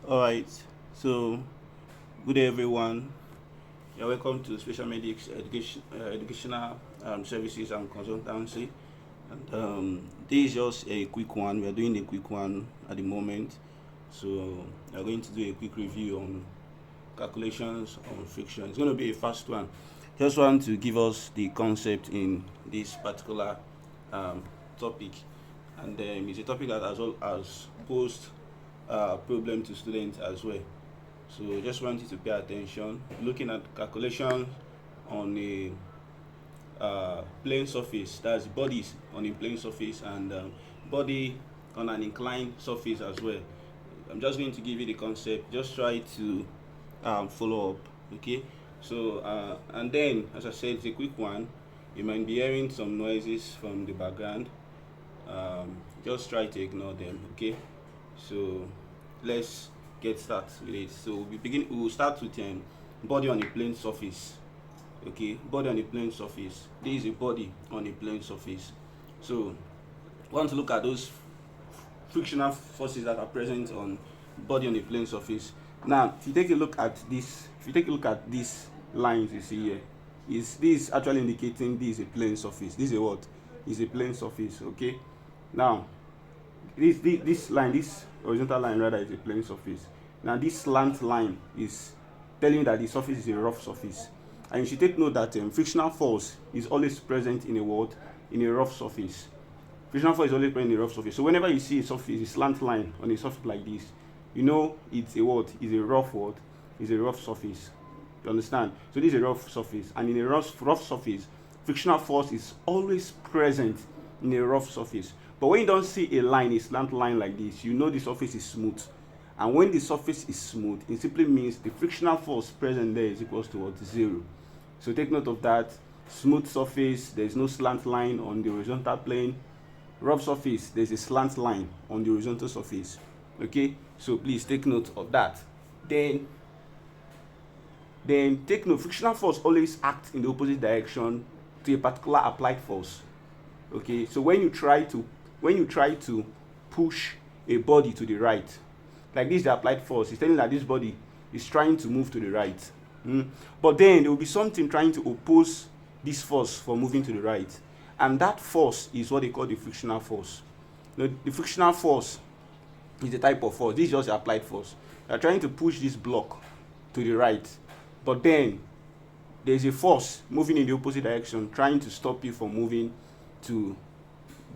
All right. So, good day, everyone. You're welcome to Special Medics Educational Services and Consultancy. And this is just a quick one. We are doing a quick one at the moment. So, we are going to do a quick review on calculations on friction. It's going to be a fast one. Just want to give us the concept in this particular um, topic, and it's a topic that has posed problem to students as well. So just want you to pay attention. Looking at calculation on a plane surface, that's bodies on a plane surface, and body on an inclined surface as well. I'm just going to give you the concept. Just try to follow up. Okay. So and then, as I said, it's a quick one. You might be hearing some noises from the background. Just try to ignore them. Okay. So let's get started with it. So we will start with body on a plane surface. Okay, body on a plane surface. This is a body on a plane surface. So we want to look at those frictional forces that are present on body on a plane surface. Now, if you take a look at these lines you see here, this actually indicating this is a plane surface. This is a what? Is a plane surface. Okay. Now, this line, this horizontal line rather, is a plane surface. Now this slant line is telling you that the surface is a rough surface, and you should take note that frictional force is always present in a what? In a rough surface. Frictional force is always present in a rough surface. So whenever you see a surface, a slant line on a surface like this, you know it's a what? Is a rough what? Is a rough surface. You understand? So this is a rough surface, and in a rough surface, frictional force is always present in a rough surface. But when you don't see a line, a slant line like this, you know the surface is smooth. And when the surface is smooth, it simply means the frictional force present there is equals to what? 0. So take note of that. Smooth surface, there is no slant line on the horizontal plane. Rough surface, there is a slant line on the horizontal surface. Okay, so please take note of that. Then take note, frictional force always acts in the opposite direction to a particular applied force. Okay, so when you try to push a body to the right, like this, the applied force is telling that this body is trying to move to the right. But then there will be something trying to oppose this force from moving to the right, and that force is what they call the frictional force. The frictional force is a type of force. This is just the applied force. They are trying to push this block to the right, but then there is a force moving in the opposite direction trying to stop you from moving to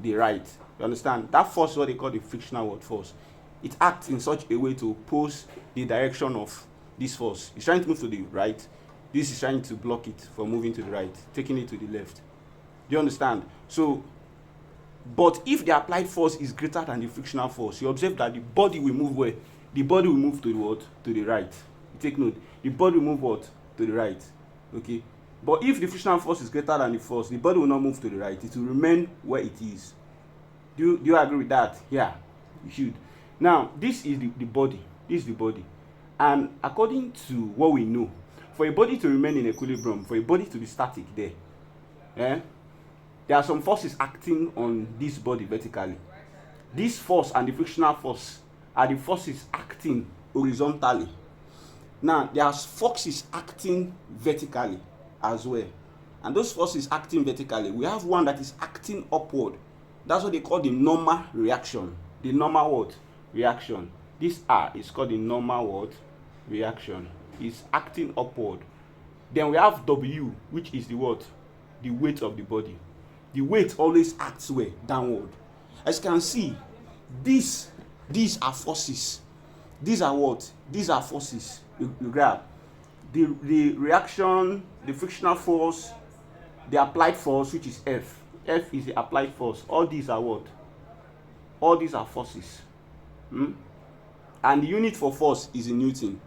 the right. You understand? That force is what they call the frictional force. It acts in such a way to oppose the direction of this force. It's trying to move to the right. This is trying to block it from moving to the right, taking it to the left. Do you understand? So, but if the applied force is greater than the frictional force, you observe that the body will move where? The body will move to the what? To the right. You take note. The body will move what? To the right. Okay. But if the frictional force is greater than the force, the body will not move to the right. It will remain where it is. Do you agree with that? Yeah, you should. Now, this is the body. This is the body. And according to what we know, for a body to remain in equilibrium, for a body to be static there, there are some forces acting on this body vertically. This force and the frictional force are the forces acting horizontally. Now, there are forces acting vertically as well. And those forces acting vertically, we have one that is acting upward. That's what they call the normal reaction. The normal what? Reaction. This R is called the normal what? Reaction. It's acting upward. Then we have W, which is the what? The weight of the body. The weight always acts where? Downward. As you can see, these are forces. These are what? These are forces. You grab the reaction, the frictional force, the applied force, which is F. F is the applied force. All these are what? All these are forces. And the unit for force is in Newton.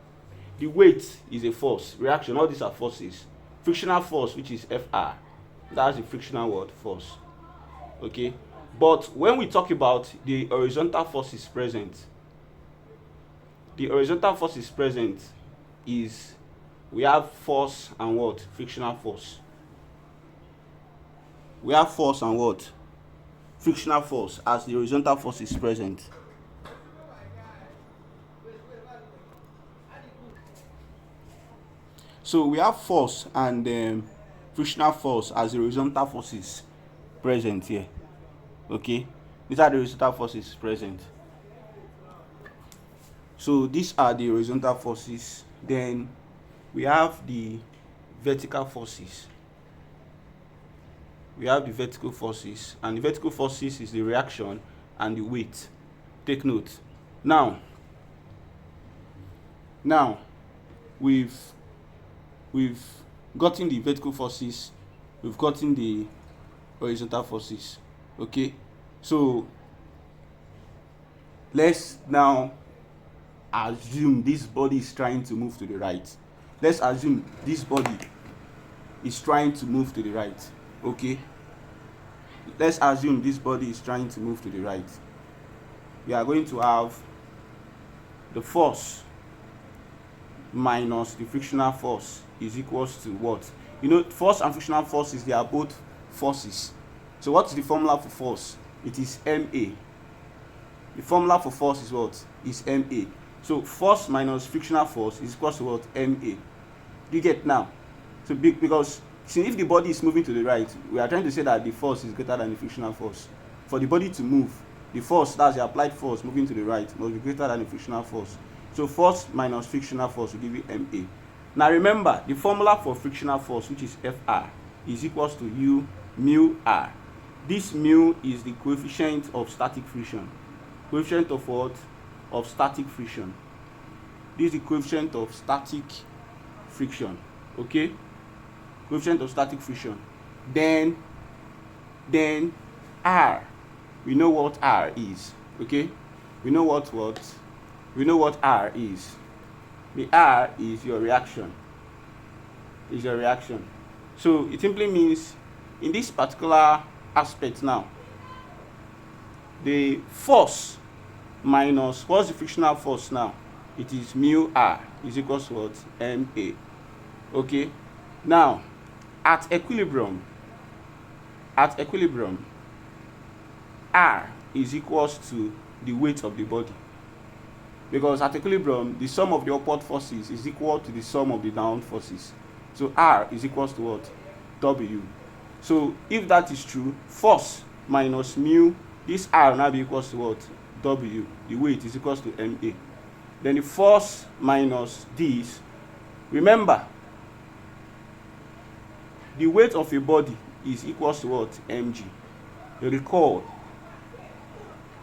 The weight is a force. Reaction, all these are forces. Frictional force, which is Fr, that's the frictional word force. Okay. But when we talk about the horizontal forces present, the horizontal forces present is, we have force and what? Frictional force. We have force and what? Frictional force as the horizontal force is present. So we have force and frictional force as the horizontal forces present here. Okay, these are the horizontal forces present. So these are the horizontal forces. Then we have the vertical forces. We have the vertical forces, and the vertical forces is the reaction and the weight. Take note. Now we've gotten the vertical forces, we've gotten the horizontal forces. Okay, so let's now assume this body is trying to move to the right. Let's assume this body is trying to move to the right. Okay, let's assume this body is trying to move to the right. We are going to have the force minus the frictional force is equals to what? You know, force and frictional forces, they are both forces. So what is the formula for force? It is ma. The formula for force is what? Is ma. So force minus frictional force is equals to what? Ma. Do you get now? So because see, if the body is moving to the right, we are trying to say that the force is greater than the frictional force. For the body to move, the force, that's the applied force moving to the right, must be greater than the frictional force. So force minus frictional force will give you ma. Now remember, the formula for frictional force, which is Fr, is equals to U mu R. This mu is the coefficient of static friction. Coefficient of what? Of static friction. This is the coefficient of static friction. Okay? Coefficient of static friction. Then R. We know what R is. Okay? We know what R is. The R is your reaction. Is your reaction. So it simply means in this particular aspect now, the force minus what's the frictional force now? It is mu R is equals to what? Ma. Okay. Now at equilibrium, R is equals to the weight of the body, because at equilibrium the sum of the upward forces is equal to the sum of the downward forces. So R is equals to what? W. So if that is true, force minus mu, this R will now be equals to what? W. The weight is equals to Ma. Then the force minus this, remember, the weight of a body is equals to what? Mg. Recall,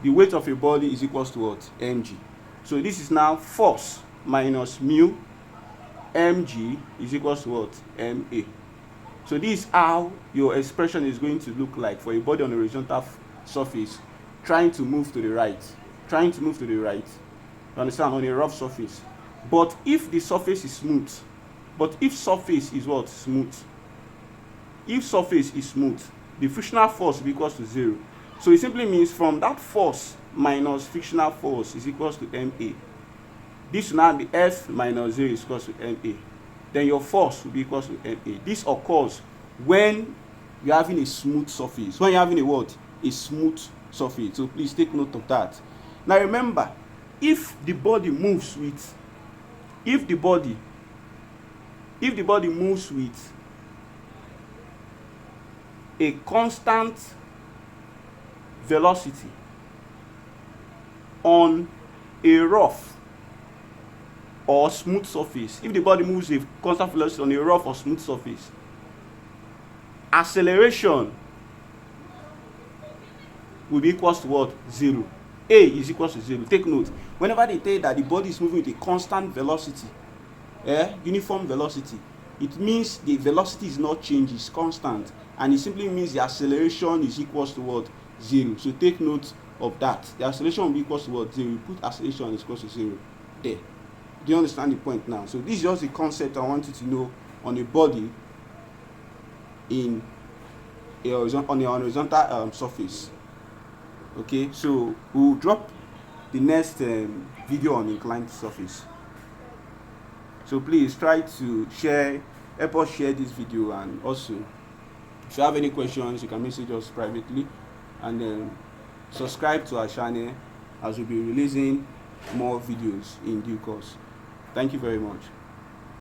the weight of a body is equals to what? Mg. So this is now force minus mu, Mg is equals to what? Ma. So this is how your expression is going to look like for a body on a horizontal surface trying to move to the right. You understand? On a rough surface. But if the surface is smooth, if surface is smooth, the frictional force will be equals to 0. So it simply means from that force minus frictional force is equals to Ma. This will now be F minus 0 is equals to Ma. Then your force will be equals to Ma. This occurs when you're having a smooth surface. When you're having a what? A smooth surface. So please take note of that. Now remember, if the body moves with a constant velocity on a rough or smooth surface, if the body moves with constant velocity on a rough or smooth surface, acceleration will be equals to what? 0. A is equals to 0. Take note, whenever they tell you that the body is moving with a constant velocity, uniform velocity, it means the velocity is not changed, it's constant, and it simply means the acceleration is equals to what? 0. So take note of that. The acceleration will be equals to what? 0. You put acceleration is equals to 0 there. Do you understand the point now? So this is just the concept I want you to know on a body on a horizontal surface. Okay, so we'll drop the next video on inclined surface. So please try to help us share this video, and also if you have any questions you can message us privately, and subscribe to our channel as we'll be releasing more videos in due course. Thank you very much.